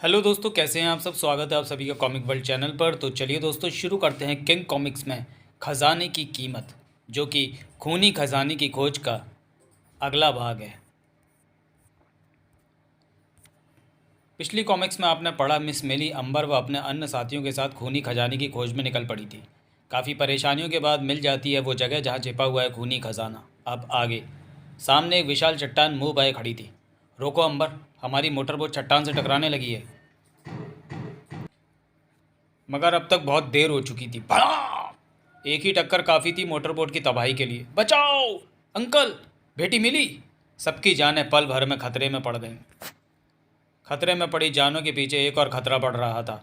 Hello दोस्तों, कैसे हैं आप सब। स्वागत है आप सभी का कॉमिक वर्ल्ड चैनल पर। तो चलिए दोस्तों, शुरू करते हैं किंग कॉमिक्स में खजाने की कीमत, जो कि खूनी खजाने की खोज का अगला भाग है। पिछली कॉमिक्स में आपने पढ़ा, मिस मिली अंबर व अपने अन्य साथियों के साथ खूनी खजाने की खोज में निकल पड़ी थी। काफ़ी परेशानियों के बाद मिल जाती है वो जगह जहाँ छिपा हुआ है खूनी खजाना। अब आगे सामने एक विशाल चट्टान मुंह बाए खड़ी थी। रोको अंबर, हमारी मोटर बोट चट्टान से टकराने लगी है। मगर अब तक बहुत देर हो चुकी थी। भड़ा! एक ही टक्कर काफ़ी थी मोटरबोट की तबाही के लिए। बचाओ अंकल, बेटी मिली। सबकी जानें पल भर में खतरे में पड़ गईं। खतरे में पड़ी जानों के पीछे एक और खतरा बढ़ रहा था।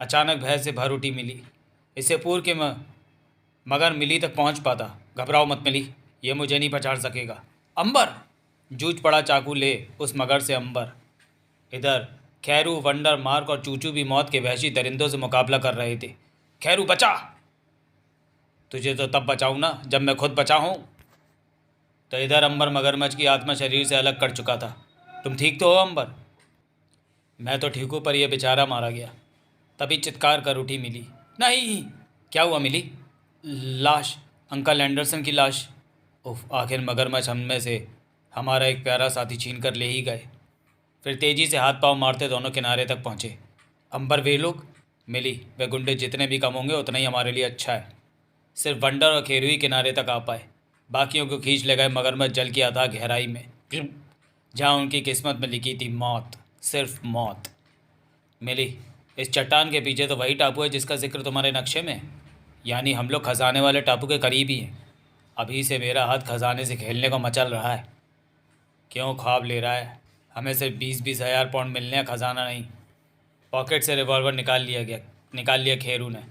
अचानक भय से भर उठी मिली। इससे पूर्व कि मैं मगर मिली तक पहुंच पाता। घबराओ मत मिली, ये मुझे नहीं पछाड़ सकेगा। अंबर! जूझ पड़ा चाकू ले उस मगर से अंबर। इधर खैरू, वंडर, मार्क और चूचू भी मौत के वहशी दरिंदों से मुकाबला कर रहे थे। खैरू बचा! तुझे तो तब बचाऊं ना जब मैं खुद बचा हूं। तो इधर अंबर मगरमच्छ की आत्मा शरीर से अलग कर चुका था। तुम ठीक तो हो अंबर? मैं तो ठीक हूँ, पर यह बेचारा मारा गया। तभी चित्कार कर उठी मिली। नहीं! क्या हुआ मिली? लाश, अंकल एंडरसन की लाश। उफ, आखिर मगरमच्छ हम में से हमारा एक प्यारा साथी छीन कर ले ही गए। फिर तेजी से हाथ पांव मारते दोनों किनारे तक पहुंचे। अंबर, वे लोग? मिली, वे गुंडे जितने भी कम होंगे उतना ही हमारे लिए अच्छा है। सिर्फ वंडर और खेरू ही किनारे तक आ पाए। बाकियों को खींच ले गए मगरमच्छ जल की अथाह गहराई में, जहाँ उनकी किस्मत में लिखी थी मौत, सिर्फ मौत। मिली, इस चट्टान के पीछे तो वही टापू है जिसका जिक्र तुम्हारे नक्शे में है। यानी हम लोग खजाने वाले टापू के करीब ही हैं। अभी से मेरा हाथ खजाने से खेलने को मचल रहा है। क्यों ख्वाब ले रहा है? हमें सिर्फ 20-20 हज़ार पाउंड मिलने हैं, खजाना नहीं। पॉकेट से रिवॉल्वर निकाल लिया खेरू ने।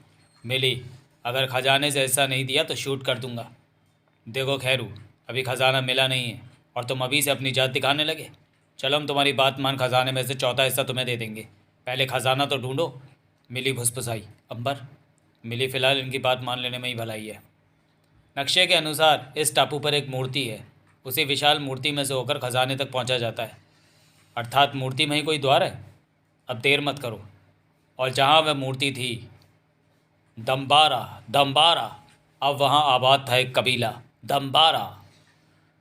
मिली, अगर खजाने से हिस्सा नहीं दिया तो शूट कर दूंगा। देखो खैरू, अभी खजाना मिला नहीं है और तुम अभी से अपनी जात दिखाने लगे। चलो, हम तुम्हारी बात मान खजाने में से चौथा हिस्सा तुम्हें दे देंगे। पहले खजाना तो ढूंढो। मिली फुसफुसाई। अंबर, मिली, फ़िलहाल इनकी बात मान लेने में ही भलाई है। नक्शे के अनुसार इस टापू पर एक मूर्ति है। उसी विशाल मूर्ति में से होकर खजाने तक पहुंचा जाता है। अर्थात मूर्ति में ही कोई द्वार है। अब देर मत करो। और जहाँ वह मूर्ति थी, दम्बारा, दम्बारा, अब वहाँ आबाद था एक कबीला, दम्बारा।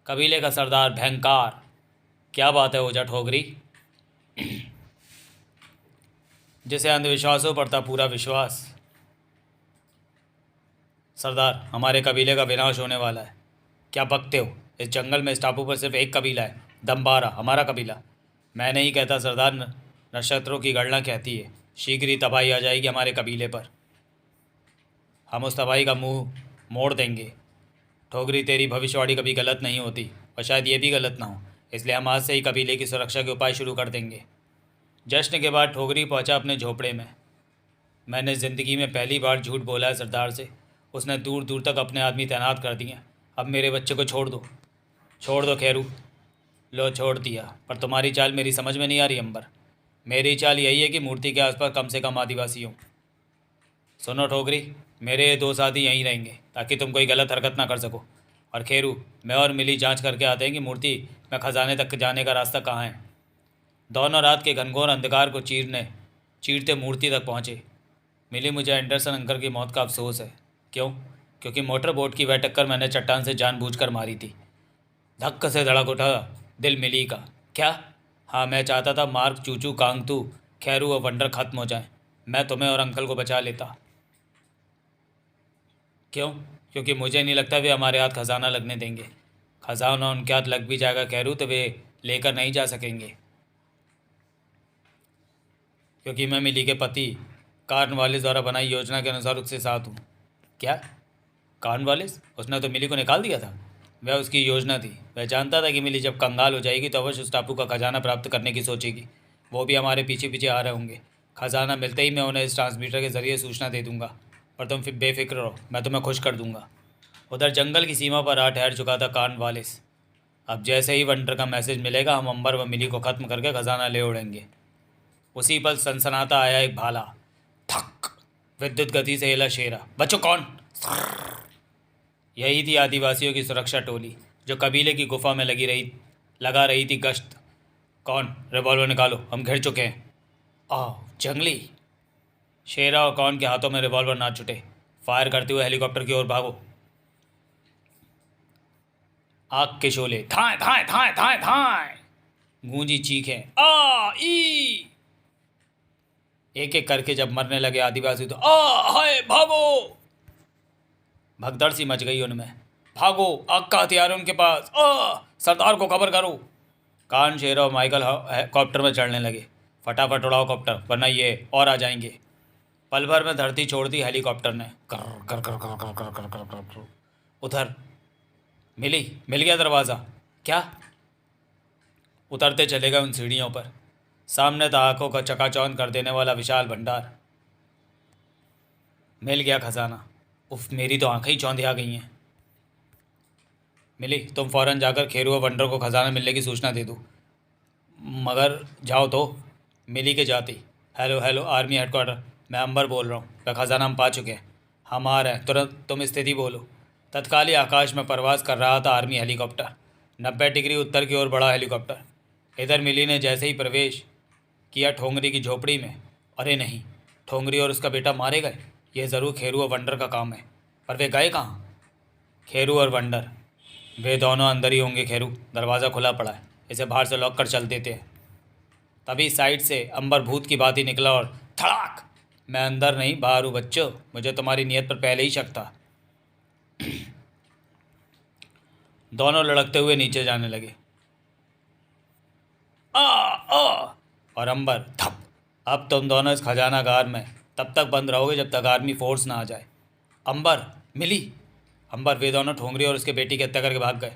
कबीले का सरदार भयंकार। क्या बात है ओजा ठोगरी, जिसे अंधविश्वासों पर था पूरा विश्वास। सरदार, हमारे कबीले का विनाश होने वाला है। क्या बकते हो? इस जंगल में इस टापू पर सिर्फ एक कबीला है, दम्बारा, हमारा कबीला। मैं नहीं कहता सरदार, नक्षत्रों की गणना कहती है शीघ्र ही तबाही आ जाएगी हमारे कबीले पर। हम उस तबाही का मुंह मोड़ देंगे। ठोगरी, तेरी भविष्यवाणी कभी गलत नहीं होती और शायद ये भी गलत ना हो, इसलिए हम आज से ही कबीले की सुरक्षा के उपाय शुरू कर देंगे। जश्न के बाद ठोगरी पहुंचा अपने झोपड़े में। मैंने ज़िंदगी में पहली बार झूठ बोला है सरदार से। उसने दूर दूर तक अपने आदमी तैनात कर दिए। अब मेरे बच्चे को छोड़ दो। छोड़ दो खैरू। लो, छोड़ दिया, पर तुम्हारी चाल मेरी समझ में नहीं आ रही अंबर। मेरी चाल यही है कि मूर्ति के आसपास कम से कम आदिवासी हों। सुनो ठोगरी, मेरे ये दो साथी यहीं रहेंगे ताकि तुम कोई गलत हरकत ना कर सको। और खैरू, मैं और मिली जांच करके आते हैं कि मूर्ति में खजाने तक जाने का रास्ता कहाँ है। दोनों रात के घनघोर अंधकार को चीरते मूर्ति तक पहुँचे। मिली, मुझे एंडरसन अंकल की मौत का अफसोस है। क्यों? क्योंकि मोटर बोट की वह टक्कर मैंने चट्टान से जानबूझकर मारी थी। धक्क से धड़क उठा दिल मिली का। क्या? हाँ, मैं चाहता था मार्क, चूचू, कांगतू, खैरू और वंडर खत्म हो जाएं। मैं तुम्हें और अंकल को बचा लेता। क्यों? क्योंकि मुझे नहीं लगता वे हमारे हाथ खजाना लगने देंगे। खजाना उनके हाथ लग भी जाएगा खैरू तो वे लेकर नहीं जा सकेंगे। क्योंकि मैं मिली के पति कार्नवालिस द्वारा बनाई योजना के अनुसार उसके साथ हूँ। क्या? कार्नवालिस? उसने तो मिली को निकाल दिया था। वह उसकी योजना थी। वह जानता था कि मिली जब कंगाल हो जाएगी तो अवश्य उस टापू का खजाना प्राप्त करने की सोचेगी। वो भी हमारे पीछे पीछे आ रहे होंगे। खजाना मिलते ही मैं उन्हें इस ट्रांसमीटर के ज़रिए सूचना दे दूंगा। पर तुम फिर बेफिक्र रहो, मैं तुम्हें खुश कर दूंगा। उधर जंगल की सीमा पर आ ठहर चुका था कार्नवालिस। अब जैसे ही वंडर का मैसेज मिलेगा, हम अंबर व मिली को ख़त्म करके खजाना ले उड़ेंगे। उसी पल सनसनाता आया एक भाला। थक! विद्युत गति से हिला शेरा। बच्चों, कौन? यही थी आदिवासियों की सुरक्षा टोली, जो कबीले की गुफा में लगा रही थी गश्त। कौन? रिवॉल्वर निकालो, हम घिर चुके हैं। जंगली। शेरा और कौन के हाथों में रिवॉल्वर ना छूटे। फायर करते हुए हेलीकॉप्टर की ओर भागो। आग के शोले, धाए धाए धाए धाए धाए। गूंजी चीखें, आ ई। एक एक करके जब मरने लगे आदिवासी तो हाय भागो। भगदड़ सी मच गई उनमें। भागो, आग का हथियार उनके पास। सरदार को खबर करो। कान, शेर और माइकल कॉप्टर में चढ़ने लगे। फटाफट उड़ाओ कॉप्टर, वरना ये और आ जाएंगे। पल भर में धरती छोड़ दी हेलीकॉप्टर ने। कर कर कर कर कर कर कर कर कर कर। उधर मिल गया दरवाज़ा। क्या? उतरते चले गए उन सीढ़ियों पर। सामने था आंखों का चकाचौंध कर देने वाला विशाल भंडार। मिल गया खजाना। उफ, मेरी तो आंखें ही चौंधिया गई हैं। मिली, तुम फौरन जाकर खेरू और वंडर को खजाना मिलने की सूचना दे दो। मगर जाओ तो। मिली के जाती। हेलो हेलो आर्मी हेडक्वार्टर, मैं अंबर बोल रहा हूँ। वह खजाना हम पा चुके हैं। हम आ रहे हैं तुरंत, तुम स्थिति बोलो। तत्काल ही आकाश में परवास कर रहा था आर्मी हेलीकॉप्टर। 90 डिग्री उत्तर की ओर बढ़ा हेलीकॉप्टर। इधर मिली ने जैसे ही प्रवेश किया ठोंगरी की झोपड़ी में। अरे नहीं, ठोंगरी और उसका बेटा मारे गए। यह ज़रूर खेरू और वंडर का काम है। पर वे गए कहाँ? खेरू और वंडर, वे दोनों अंदर ही होंगे। खेरू, दरवाज़ा खुला पड़ा है, इसे बाहर से लॉक कर चल देते हैं। तभी साइड से अंबर भूत की बात ही निकला और धड़ाक। मैं अंदर नहीं, बाहर हूँ बच्चों। मुझे तुम्हारी नीयत पर पहले ही शक था। दोनों लड़कते हुए नीचे जाने लगे। और अंबर थप। अब तुम दोनों इस खजानागार में तब तक बंद रहोगे जब तक आर्मी फोर्स ना आ जाए। अंबर, मिली। अंबर, वे दोनों ठोंगरी और उसके बेटी की हत्या करके भाग गए।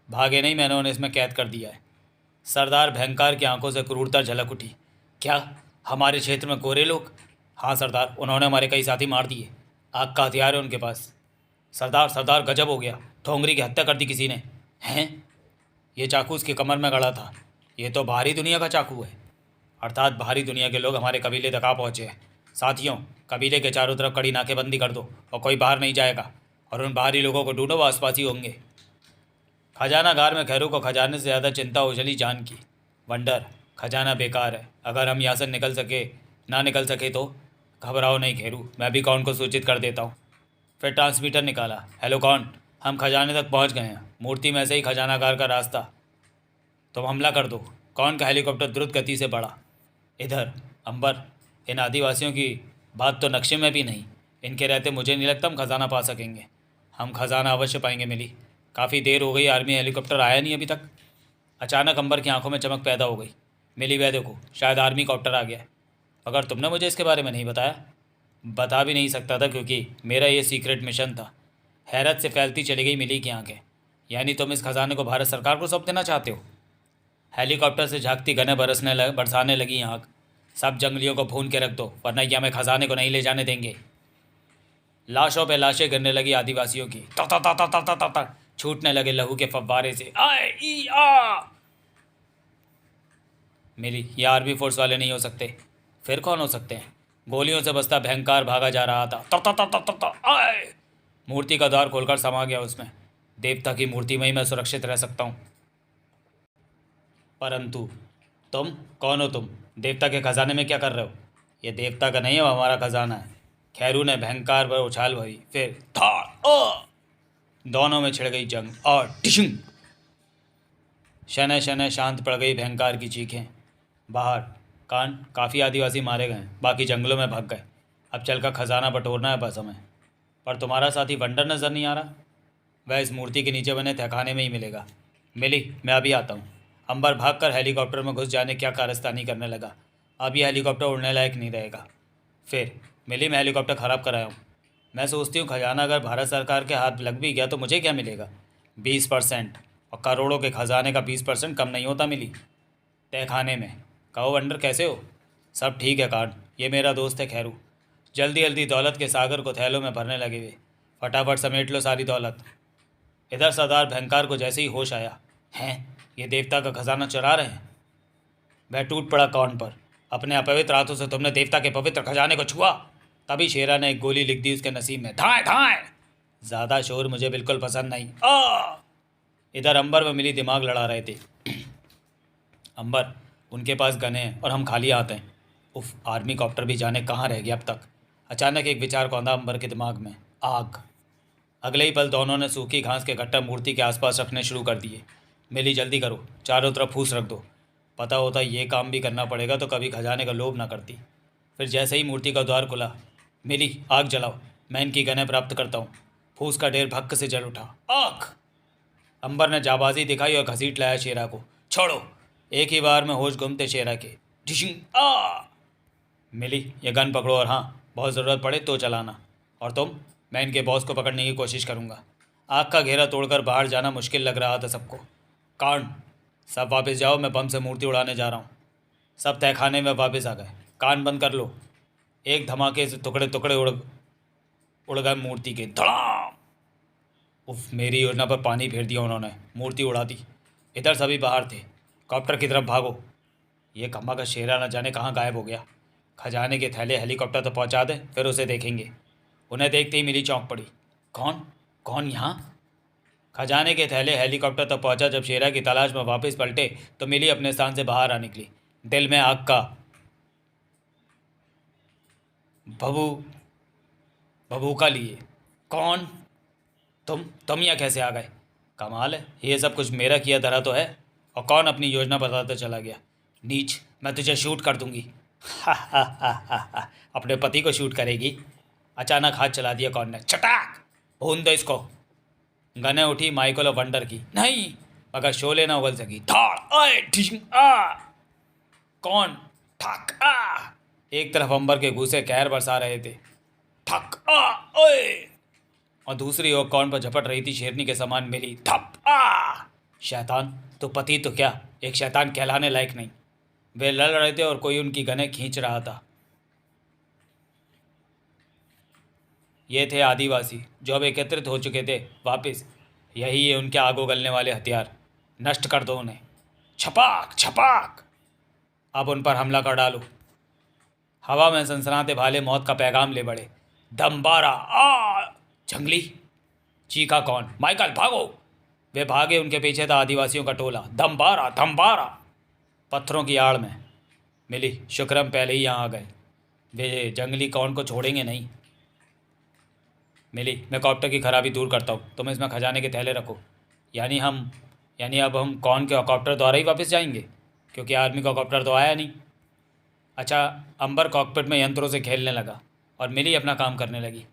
भागे नहीं, मैंने उन्हें इसमें कैद कर दिया है। सरदार भयंकर की आंखों से क्रूरता झलक उठी। क्या? हमारे क्षेत्र में गोरे लोग? हाँ सरदार, उन्होंने हमारे कई साथी मार दिए। आग का हथियार है उनके पास। सरदार गजब हो गया, ठोंगरी की हत्या कर दी किसी ने। हैं? ये चाकू उसकी कमर में गड़ा था। ये तो बाहरी दुनिया का चाकू है। अर्थात बाहरी दुनिया के लोग हमारे कबीले तक आ पहुँचे हैं। साथियों, कबीले के चारों तरफ कड़ी नाकेबंदी कर दो और कोई बाहर नहीं जाएगा। और उन बाहरी लोगों को ढूंढो, वो आसपास ही होंगे। खजानागार में खैरू को खजाने से ज़्यादा चिंता उछली जान की। वंडर, खजाना बेकार है। अगर हम यहाँ से ना निकल सके तो? घबराओ नहीं खेरू, मैं भी कौन को सूचित कर देता हूँ। फिर ट्रांसमीटर निकाला। हेलो कौन, हम खजाने तक पहुँच गए हैं। मूर्ति में से ही खजानागार का रास्ता। तुम हमला कर दो। कौन का हेलीकॉप्टर द्रुत गति से बढ़ा। इधर अंबर, इन आदिवासियों की बात तो नक्शे में भी नहीं। इनके रहते मुझे नहीं लगता हम खजाना पा सकेंगे। हम खजाना अवश्य पाएंगे मिली। काफ़ी देर हो गई, आर्मी हेलीकॉप्टर आया नहीं अभी तक। अचानक अंबर की आंखों में चमक पैदा हो गई। मिली, वह देखो, शायद आर्मी कॉप्टर आ गया है। अगर तुमने मुझे इसके बारे में नहीं बताया। बता भी नहीं सकता था क्योंकि मेरा ये सीक्रेट मिशन था। हैरत से फैलती चली गई मिली की आंखें। यानी तुम इस खजाने को भारत सरकार को सौंप देना चाहते हो? हेलीकॉप्टर से झांकती गनें बरसाने लगी आग। सब जंगलियों को भून के रख दो, वरना ये हमें खजाने को नहीं ले जाने देंगे। लाशों पे लाशें गिरने लगी आदिवासियों की। ता ता ता ता ता ता ता ता। छूटने लगे लहू के फव्वारे से। आए ई आ। मिली, ये आर्मी फोर्स वाले नहीं हो सकते। फिर कौन हो सकते हैं? गोलियों से बसता भयंकर भागा जा रहा था। ता ता ता ता ता ता। आए। मूर्ति का द्वार खोलकर समा गया उसमें। देवता की मूर्ति में ही मैं सुरक्षित रह सकता हूँ। परंतु तुम कौन हो? तुम देवता के खजाने में क्या कर रहे हो? ये देवता का नहीं है, वो हमारा खजाना है। खैरू ने भयंकर पर उछाल भरी। फिर धाड़। दोनों में छिड़ गई जंग और टिशुंग। शनै शनै शांत पड़ गई भयंकर की चीखें। बाहर कान, काफ़ी आदिवासी मारे गए, बाकी जंगलों में भाग गए। अब चलकर खजाना बटोरना है बस हमें। पर तुम्हारा साथी वंडर नज़र नहीं आ रहा। वह इस मूर्ति के नीचे बने तहखाने में ही मिलेगा। मिली, मैं अभी आता हूँ। अंबर भागकर हेलीकॉप्टर में घुस जाने क्या कारस्तानी करने लगा। अब यह हेलीकॉप्टर उड़ने लायक नहीं रहेगा। फिर मिली, मैं हेलीकॉप्टर ख़राब कराया हूँ। मैं सोचती हूँ खजाना अगर भारत सरकार के हाथ लग भी गया तो मुझे क्या मिलेगा? 20%। और करोड़ों के खजाने का 20% कम नहीं होता मिली। तहखाने में। कहो वंडर, कैसे हो? सब ठीक है कान, ये मेरा दोस्त है खैरू। जल्दी जल्दी दौलत के सागर को थैलों में भरने लगे वे। फटाफट समेट लो सारी दौलत। इधर सरदार भयंकर को जैसे ही होश आया, हैं ये देवता का खजाना चुरा रहे हैं। वह टूट पड़ा कौन पर। अपने अपवित्र हाथों से तुमने देवता के पवित्र खजाने को छुआ। तभी शेरा ने एक गोली लिख दी उसके नसीब में। धाए धाए। ज़्यादा शोर मुझे बिल्कुल पसंद नहीं। इधर अंबर में मिली दिमाग लड़ा रहे थे। अंबर, उनके पास गने हैं और हम खाली आते हैं। उफ, आर्मी कॉप्टर भी जाने कहाँ रह गया अब तक। अचानक एक विचार कौंधा अंबर के दिमाग में, आग। अगले ही पल दोनों ने सूखी घास के गट्टा मूर्ति के आसपास रखने शुरू कर दिए। मिली, जल्दी करो, चारों तरफ फूस रख दो। पता होता ये काम भी करना पड़ेगा तो कभी खजाने का लोभ ना करती। फिर जैसे ही मूर्ति का द्वार खुला, मिली, आग जलाओ, मैं इनकी गने प्राप्त करता हूँ। फूस का ढेर भक्क से जल उठा। आग! अंबर ने जाबाजी दिखाई और घसीट लाया शेरा को। छोड़ो! एक ही बार में होश घूमते शेरा के। ढिशिंग! आ! मिली, ये गन पकड़ो और हाँ, बहुत ज़रूरत पड़े तो चलाना। और तुम? मैं इनके बॉस को पकड़ने की कोशिश करूँगा। आग का घेरा तोड़कर बाहर जाना मुश्किल लग रहा था सबको। कांड! सब वापस जाओ, मैं बम से मूर्ति उड़ाने जा रहा हूँ। सब तहखाने में वापस आ गए। कान बंद कर लो। एक धमाके से टुकड़े टुकड़े उड़ गए मूर्ति के। धड़ाम! उफ, मेरी योजना पर पानी फेर दिया उन्होंने। मूर्ति उड़ा दी। इधर सभी बाहर थे। कॉप्टर की तरफ भागो। ये कम्मा का शेरा न जाने कहाँ गायब हो गया। खजाने के थैले हेलीकॉप्टर तक पहुँचा दें, फिर उसे देखेंगे। उन्हें देखते ही मिली चौंक पड़ी। कौन कौन यहाँ? खजाने के थैले हेलीकॉप्टर तक पहुँचा। जब शेरा की तलाश में वापस पलटे तो मिली अपने स्थान से बाहर आ निकली। दिल में आग का भभूका लिए। कौन? तुम यहाँ कैसे आ गए? कमाल है, ये सब कुछ मेरा किया धरा तो है। और कौन अपनी योजना बताते चला गया। नीच, मैं तुझे शूट कर दूंगी। हा हा हा हा हा। अपने पति को शूट करेगी? अचानक हाथ चला दिया कौन ने। चटाक! भून दो इसको। गने उठी माइकल और वंडर की। नहीं, मगर शोले ना उगल सकी। धाड़! ओए! ढिशुम! आ! कौन? ठक! आ! एक तरफ अंबर के घूसे कहर बरसा रहे थे। ठक! आ! ओए! और दूसरी ओर कौन पर झपट रही थी शेरनी के समान मिली। ठप! आ! शैतान, तो पति तो क्या, एक शैतान कहलाने लायक नहीं। वे लड़ रहे थे और कोई उनकी गने खींच रहा था। ये थे आदिवासी जो अब एकत्रित हो चुके थे वापस। यही है उनके आग उगलने वाले हथियार। नष्ट कर दो उन्हें। छपाक छपाक! अब उन पर हमला कर डालो। हवा में सनसनाते भाले मौत का पैगाम ले बढ़े। दमबारा! आ! जंगली! चीखा कौन। माइकल, भागो! वे भागे। उनके पीछे था आदिवासियों का टोला। दमबारा दमबारा! पत्थरों की आड़ में। मिली, शुक्र हम पहले ही यहाँ आ गए। वे जंगली कौन को छोड़ेंगे नहीं। मिली, मैं कॉप्टर की खराबी दूर करता हूँ, तुम इसमें खजाने के थैले रखो। यानी अब हम कौन के कॉप्टर द्वारा ही वापस जाएंगे, क्योंकि आर्मी का कॉप्टर तो आया नहीं। अच्छा, अंबर कॉकपिट में यंत्रों से खेलने लगा और मिली अपना काम करने लगी।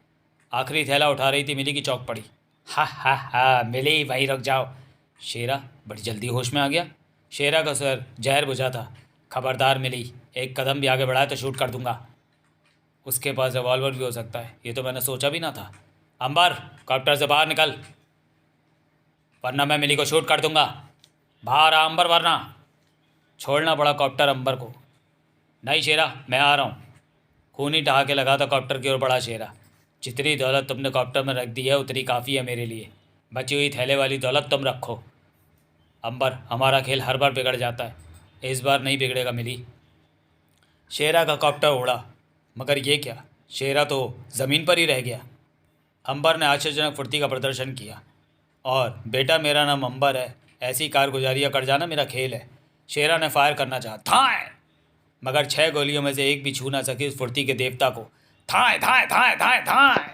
आखिरी थैला उठा रही थी, मिली की चौक पड़ी। हा हा हा! मिली, वहीं रुक जाओ। शेरा बड़ी जल्दी होश में आ गया। शेरा का सर जहर बुझा था। खबरदार मिली, एक कदम भी आगे बढ़ाए तो शूट कर दूंगा। उसके पास रिवॉल्वर भी हो सकता है, ये तो मैंने सोचा भी ना था। अंबर, कॉप्टर से बाहर निकल, वरना मैं मिली को शूट कर दूंगा। बाहर आ अंबर, वरना। छोड़ना पड़ा कॉप्टर अंबर को। नहीं शेरा, मैं आ रहा हूँ। खूनी ठहाके लगा था कॉप्टर की ओर बढ़ा शेरा। जितनी दौलत तुमने कॉप्टर में रख दी है उतनी काफ़ी है मेरे लिए। बची हुई थैले वाली दौलत तुम रखो। अंबर, हमारा खेल हर बार बिगड़ जाता है, इस बार नहीं बिगड़ेगा मिली। शेरा का कॉप्टर उड़ा, मगर ये क्या, शेरा तो ज़मीन पर ही रह गया। अंबर ने आश्चर्यजनक फुर्ती का प्रदर्शन किया। और बेटा, मेरा नाम अंबर है, ऐसी कारगुजारियाँ कर जाना मेरा खेल है। शेरा ने फायर करना चाहा। थाए! मगर 6 गोलियों में से एक भी छू ना सकी उस फुर्ती के देवता को। थाए थाए थाए थाए थाए!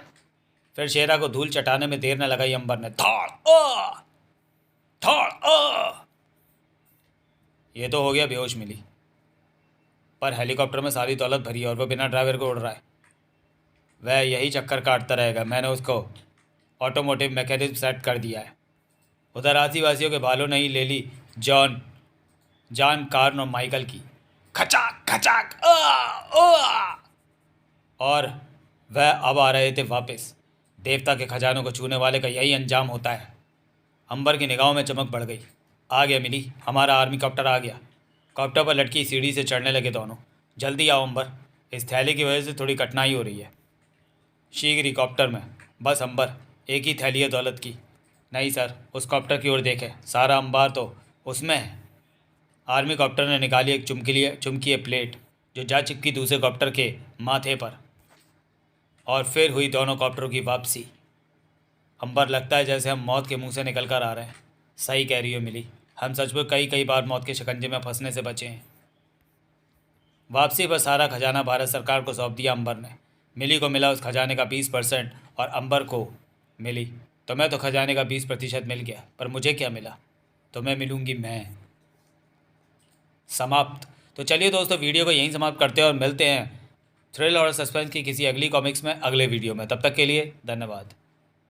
फिर शेरा को धूल चटाने में देर न लगाई अंबर ने। धाड़! धाड़! ये तो हो गया बेहोश मिली, पर हेलीकॉप्टर में सारी दौलत भरी है और वह बिना ड्राइवर को उड़ रहा है। वह यही चक्कर काटता रहेगा। मैंने उसको ऑटोमोटिव मैकेनिज्म सेट कर दिया है। उधर आदिवासियों के भालों ने ही ले ली जॉन कार्न और माइकल की। खचाक खचाक! और वह अब आ रहे थे वापस। देवता के खजानों को छूने वाले का यही अंजाम होता है। अंबर की निगाहों में चमक बढ़ गई। आ गया मिली, हमारा आर्मी कॉप्टर आ गया। कॉप्टर पर लटकी सीढ़ी से चढ़ने लगे दोनों। जल्दी आओ अंबर, इस थैली की वजह से थोड़ी कठिनाई हो रही है। शीघ्र ही कॉप्टर में। बस अंबर, एक ही थैली है दौलत की। नहीं सर, उस कॉप्टर की ओर देखें, सारा अंबार तो उसमें है। आर्मी कॉप्टर ने निकाली एक चुमकी प्लेट जो जा चिपकी दूसरे कॉप्टर के माथे पर। और फिर हुई दोनों कॉप्टरों की वापसी। अंबर, लगता है जैसे हम मौत के मुंह से निकल कर आ रहे हैं। सही कह रही हो मिली, हम सचमुच कई बार मौत के शिकंजे में फंसने से बचे हैं। वापसी पर सारा खजाना भारत सरकार को सौंप दिया अंबर ने। मिली को मिला उस खजाने का 20% और अंबर को मिली। तुम्हें तो खजाने का 20% मिल गया, पर मुझे क्या मिला? तुम्हें मिलूंगी मैं। समाप्त। तो चलिए दोस्तों, वीडियो को यहीं समाप्त करते हैं और मिलते हैं थ्रिल और सस्पेंस की किसी अगली कॉमिक्स में अगले वीडियो में। तब तक के लिए धन्यवाद।